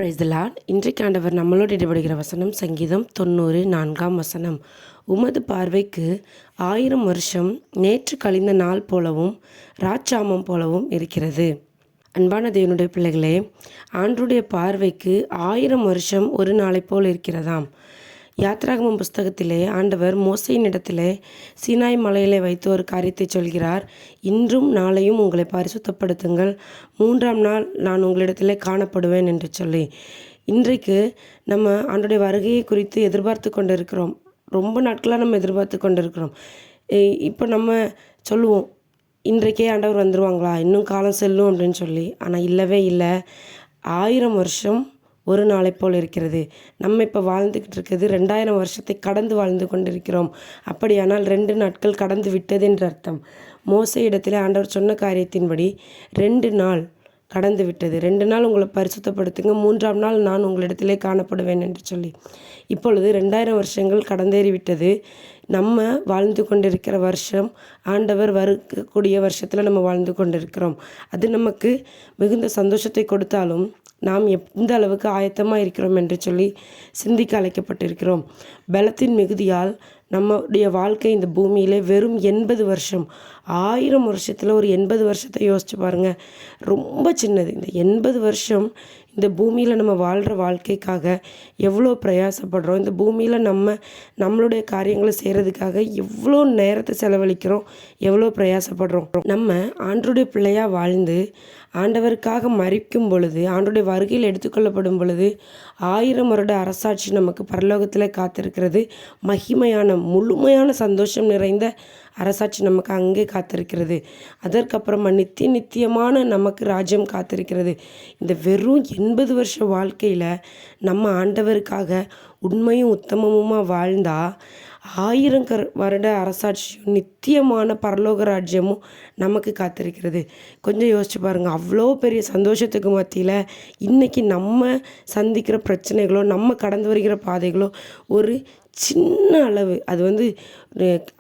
Praise the Lord. இன்றைக்கு ஆண்டவர் நம்மளோடு இடைபடுகிற வசனம் சங்கீதம் 90:4 உமது பார்வைக்கு 1000 வருஷம் நேற்று கழிந்த நாள் போலவும் ராச்சாமம் போலவும் இருக்கிறது. அன்பான தேவனுடைய பிள்ளைகளே, ஆண்டருடைய பார்வைக்கு 1000 வருஷம் ஒரு நாளை போல் இருக்கிறதாம். யாத்ராகமம் புஸ்தகத்திலே ஆண்டவர் மோசையின் இடத்திலே சீனாய் மலையிலே வைத்து ஒரு காரியத்தை சொல்கிறார். இன்றும் நாளையும் உங்களை பரிசுத்தப்படுத்துங்கள், 3ஆம் நாள் நான் உங்களிடத்திலே காணப்படுவேன் என்று சொல்லி. இன்றைக்கு நம்ம ஆண்டருடைய வருகையை குறித்து எதிர்பார்த்து கொண்டு இருக்கிறோம். ரொம்ப நாட்களாக நம்ம எதிர்பார்த்து கொண்டு இருக்கிறோம். இப்போ நம்ம சொல்லுவோம், இன்றைக்கே ஆண்டவர் வந்துடுவாங்களா, இன்னும் காலம் செல்லும் அப்படின்னு சொல்லி. ஆனால் இல்லவே இல்லை. 1000 வருஷம் ஒரு நாளை போல் இருக்கிறது. நம்ம இப்போ வாழ்ந்துக்கிட்டு இருக்கிறது 2000 வருஷத்தை கடந்து வாழ்ந்து கொண்டிருக்கிறோம். அப்படியானால் 2 நாட்கள் கடந்து விட்டது என்று அர்த்தம். மோசே இடத்துல ஆண்டவர் சொன்ன காரியத்தின்படி 2 நாள் கடந்து விட்டது. 2 நாள் உங்களை பரிசுத்தப்படுத்துங்க, 3ஆம் நாள் நான் உங்களிடத்திலே காணப்படுவேன் என்று சொல்லி. இப்பொழுது 2000 வருஷங்கள் கடந்தேறிவிட்டது. நம்ம வாழ்ந்து கொண்டிருக்கிற வருஷம் ஆண்டவர் வரக்கூடிய வருஷத்தில் நம்ம வாழ்ந்து கொண்டிருக்கிறோம். அது நமக்கு மிகுந்த சந்தோஷத்தை கொடுத்தாலும் நாம் எந்த அளவுக்கு ஆயத்தமாக இருக்கிறோம் என்று சொல்லி சிந்திக்க அழைக்கப்பட்டிருக்கிறோம். பலத்தின் மிகுதியால் நம்முடைய வாழ்க்கை இந்த பூமியிலே வெறும் 80 வருஷம். 1000 வருஷத்தில் ஒரு 80 வருஷத்தை யோசிச்சு பாருங்கள். ரொம்ப சின்னது. இந்த 80 வருஷம் இந்த பூமியில் நம்ம வாழ்கிற வாழ்க்கைக்காக எவ்வளோ பிரயாசப்படுறோம். இந்த பூமியில் நம்மளுடைய காரியங்களை செய்கிறதுக்காக எவ்வளோ நேரத்தை செலவழிக்கிறோம், எவ்வளோ பிரயாசப்படுறோம். நம்ம ஆண்டருடைய பிள்ளையாக வாழ்ந்து ஆண்டவருக்காக மரிக்கும் பொழுது, ஆண்டருடைய வருகையில் எடுத்துக்கொள்ளப்படும் பொழுது 1000 வருட அரசாட்சி நமக்கு பரலோகத்தில் காத்திருக்கிறது. மகிமையான முழுமையான சந்தோஷம் நிறைந்த அரசாட்சி நமக்கு அங்கே காத்திருக்கிறது. அதற்கப்புறமா நித்தியமான நமக்கு ராஜ்யம் காத்திருக்கிறது. இந்த வெறும் 80 வருஷ வாழ்க்கையில் நம்ம ஆண்டவருக்காக உண்மையும் உத்தமமுமா வாழ்ந்தா 1000 வருட அரசாட்சியும் நித்தியமான பரலோக ராஜ்யமும் நமக்கு காத்திருக்கிறது. கொஞ்சம் யோசிச்சு பாருங்கள். அவ்வளோ பெரிய சந்தோஷத்துக்கு மத்தியில் இன்றைக்கி நம்ம சந்திக்கிற பிரச்சனைகளோ, நம்ம கடந்து வருகிற பாதைகளோ ஒரு சின்ன அளவு, அது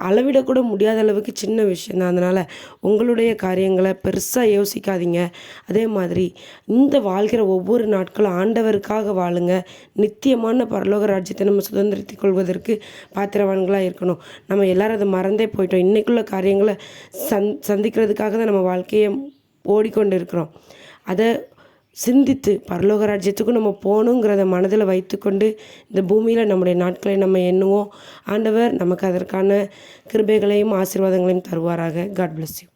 அளவிடக்கூட முடியாத அளவுக்கு சின்ன விஷயந்தான். அதனால் உங்களுடைய காரியங்களை பெருசாக யோசிக்காதீங்க. அதே மாதிரி இந்த வாழ்கிற ஒவ்வொரு நாட்களும் ஆண்டவருக்காக வாழுங்க. நித்தியமான பரலோக ராஜ்யத்தை நம்ம சுதந்திரத்தை கொள்வதற்கு பாத்திரவான்களாக இருக்கணும். நம்ம எல்லாரும் அதை மறந்தே போயிட்டோம். இன்றைக்குள்ள காரியங்களை சந்திக்கிறதுக்காக தான் நம்ம வாழ்க்கையை ஓடிக்கொண்டு இருக்கிறோம். அதை சிந்தித்து பரலோக ராஜ்யத்துக்கும் நம்ம போகணுங்கிறத மனதில் வைத்துக்கொண்டு இந்த பூமியில் நம்முடைய நாட்களை நம்ம எண்ணுவோம். ஆண்டவர் நமக்கு அதற்கான கிருபைகளையும் ஆசீர்வாதங்களையும் தருவாராக. God bless you.